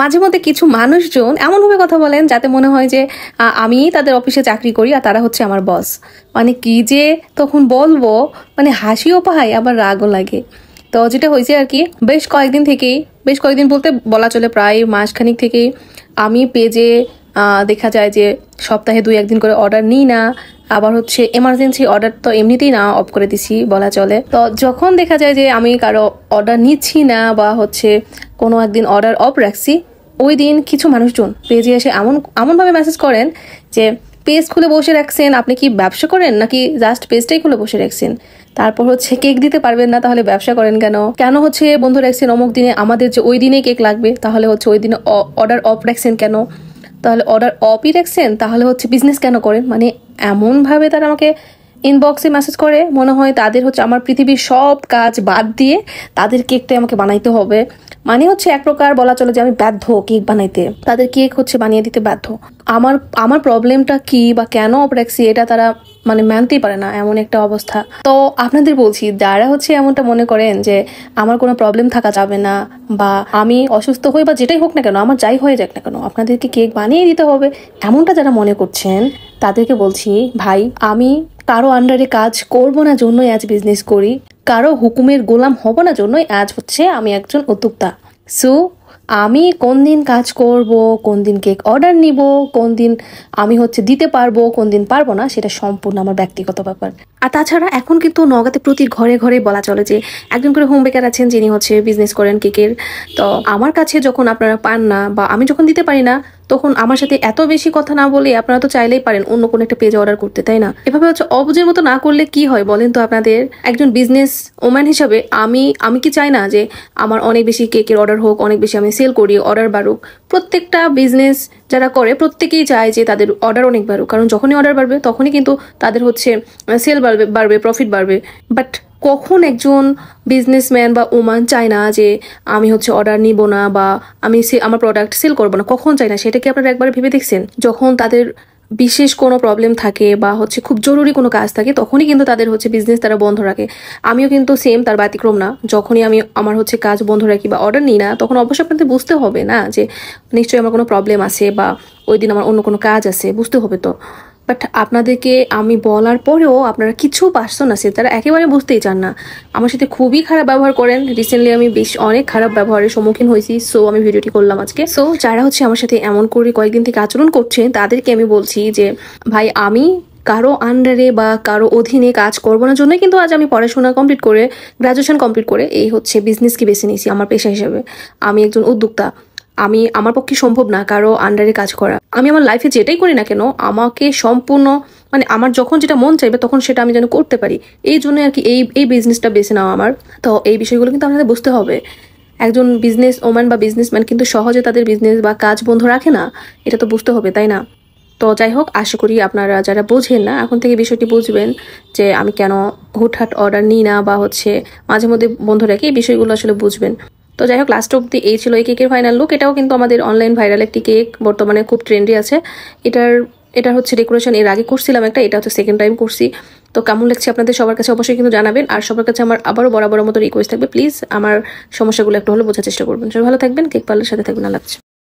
মাঝে মধ্যে কিছু মানুষজন এমনভাবে কথা বলেন যাতে মনে হয় যে আমি তাদের অফিসে চাকরি করি আর তারা হচ্ছে আমার বস। মানে কি যে তখন বলবো, মানে হাসিও পায় আবার রাগও লাগে। তো যেটা হয়েছে আর কি, বেশ কয়েকদিন বলতে বলা চলে প্রায় মাসখানিক থেকেই আমি পেজে দেখা যায় যে সপ্তাহে 2-1 দিন করে অর্ডার নিই না। আবার হচ্ছে এমার্জেন্সি অর্ডার তো এমনিতেই না অফ করে দিছি বলা চলে। তো যখন দেখা যায় যে আমি কারো অর্ডার নিচ্ছি না বা হচ্ছে কোনো একদিন অর্ডার অফ রাখছি, ওই দিন কিছু মানুষজন পেজে এসে এমনভাবে মেসেজ করেন যে পেজ খুলে বসে রাখছেন, আপনি কি ব্যবসা করেন নাকি জাস্ট পেজটাই খুলে বসে রাখছেন? তারপর হচ্ছে কেক দিতে পারবেন না, তাহলে ব্যবসা করেন কেন হচ্ছে বন্ধু রাখছেন অমুক দিনে, আমাদের যে ওই দিনেই কেক লাগবে, তাহলে হচ্ছে ওই দিনে অর্ডার অফ রাখছেন কেন? তাহলে অর্ডার অফই রাখছেন, তাহলে হচ্ছে বিজনেস কেন করেন? মানে এমনভাবে তারা আমাকে ইনবক্সে মেসেজ করে, মনে হয় তাদের হচ্ছে আমার পৃথিবীর সব কাজ বাদ দিয়ে তাদের কেকটাই আমাকে বানাইতে হবে। মানে হচ্ছে এক প্রকার বলা চলে যে আমি বাধ্য কেক বানাইতে, তাদের কেক হচ্ছে বানিয়ে দিতে বাধ্য। আমার প্রবলেমটা কি বা কেন অফ রাখছি এটা তারা মানে মানতেই পারে না, এমন একটা অবস্থা। তো আপনাদের বলছি, যারা হচ্ছে এমনটা মনে করেন যে আমার কোনো প্রবলেম থাকা যাবে না বা আমি অসুস্থ হই বা যেটাই হোক না কেন, আমার যাই হয়ে যাক না কেন আপনাদেরকে কেক বানিয়ে দিতে হবে, এমনটা যারা মনে করছেন তাদেরকে বলছি, ভাই আমি কারো আন্ডারে কাজ করব না জন্যই আজ বিজনেস করি, কারো হুকুমের গোলাম হব না জন্যই আজ হচ্ছে আমি একজন উদ্যোক্তা। সো আমি কোন দিন কাজ করব, কোন দিন কেক অর্ডার নিব, কোন দিন আমি হচ্ছে দিতে পারবো, কোন দিন পারবো না, সেটা সম্পূর্ণ আমার ব্যক্তিগত ব্যাপার। আর তাছাড়া এখন কিন্তু নওগাঁতে প্রতি ঘরে ঘরে বলা চলে যে একজন করে হোম বেকার আছেন যিনি হচ্ছে বিজনেস করেন কেকের। তো আমার কাছে যখন আপনারা পান না বা আমি যখন দিতে পারি না, তখন আমার সাথে এত বেশি কথা না বলে আপনারা তো চাইলেই পারেন অন্য কোনো একটা পেজে অর্ডার করতে, তাই না? এভাবে হচ্ছে অবুঝের মতো না করলে কি হয় বলেন তো আপনাদের? একজন বিজনেস ওম্যান হিসাবে আমি কি চাই না যে আমার অনেক বেশি কেকের অর্ডার হোক, অনেক বেশি আমি সেল করি, অর্ডার বাড়ুক? প্রত্যেকটা বিজনেস যারা করে প্রত্যেকেই চায় যে তাদের অর্ডার অনেক বাড়ুক, কারণ যখনই অর্ডার বাড়বে তখনই কিন্তু তাদের হচ্ছে সেল বাড়বে, প্রফিট বাড়বে। বাট কখন একজন বিজনেসম্যান বা ওমান চায় না যে আমি হচ্ছে অর্ডার নিব না বা আমি আমার প্রোডাক্ট সেল করবো না? কখন চায় না সেটা কি আপনারা একবার ভেবে দেখছেন? যখন তাদের বিশেষ কোনো প্রবলেম থাকে বা হচ্ছে খুব জরুরি কোনো কাজ থাকে, তখনই কিন্তু তাদের হচ্ছে বিজনেস তারা বন্ধ রাখে। আমিও কিন্তু সেম, তার ব্যতিক্রম না। যখনই আমি আমার হচ্ছে কাজ বন্ধ রাখি বা অর্ডার নিই না, তখন অবশ্যই আপনাদের বুঝতে হবে না যে নিশ্চয়ই আমার কোনো প্রবলেম আছে বা ওই দিন আমার অন্য কোনো কাজ আছে, বুঝতে হবে তো। বাট আপনাদেরকে আমি বলার পরেও আপনারা কিছু পার্সন আছে তারা একেবারে বুঝতেই চান না, আমার সাথে খুবই খারাপ ব্যবহার করেন। রিসেন্টলি আমি বেশ অনেক খারাপ ব্যবহারের সম্মুখীন হয়েছি, সো আমি ভিডিওটি করলাম আজকে। সো যারা হচ্ছে আমার সাথে এমন করে কয়েকদিন থেকে আচরণ করছেন তাদেরকে আমি বলছি যে ভাই, আমি কারো আন্ডারে বা কারো অধীনে কাজ করবো না জন্যই কিন্তু আজ আমি পড়াশোনা কমপ্লিট করে, গ্রাজুয়েশন কমপ্লিট করে এই হচ্ছে বিজনেসকে বেছে নিয়েছি আমার পেশা হিসেবে। আমি একজন উদ্যোক্তা, আমার পক্ষে সম্ভব না কারো আন্ডারে কাজ করা। আমি আমার লাইফে যেটাই করি না কেন আমাকে সম্পূর্ণ মানে আমার যখন যেটা মন চাইবে তখন সেটা আমি যেন করতে পারি, এই জন্য আর কি এই বিজনেসটা বেছে নেওয়া আমার। তো এই বিষয়গুলো কিন্তু আপনাদের বুঝতে হবে। একজন বিজনেস ওম্যান বা বিজনেসম্যান কিন্তু সহজে তাদের বিজনেস বা কাজ বন্ধ রাখে না, এটা তো বুঝতে হবে, তাই না? তো যাই হোক, আশা করি আপনারা যারা বোঝেন না এখন থেকে বিষয়টি বুঝবেন যে আমি কেন হুটহাট অর্ডার নিই না বা হচ্ছে মাঝে মধ্যে বন্ধ রাখি, এই বিষয়গুলো আসলে বুঝবেন। তো যাই হোক, লাস্ট অব্দি এই ছিল এই কেকের ফাইনাল লুক। এটাও কিন্তু আমাদের অনলাইন ভাইরাল একটি কেক, বর্তমানে খুব ট্রেন্ডি আছে। এটার হচ্ছে ডেকোরেশন এর আগে করছিলাম একটা, এটা হচ্ছে সেকেন্ড টাইম করছি। তো কেমন লাগছে আপনাদের সবার কাছে অবশ্যই কিন্তু জানাবেন। আর সবার কাছে আমার আবারও বরাবর মতো রিকোয়েস্ট থাকবে, প্লিজ আমার সমস্যাগুলো একটু হলে বোঝার চেষ্টা করবেন। সবাই ভালো থাকবেন, কেক পার্লারের সাথে থাকবেন। আল্লাহ হাফেজ।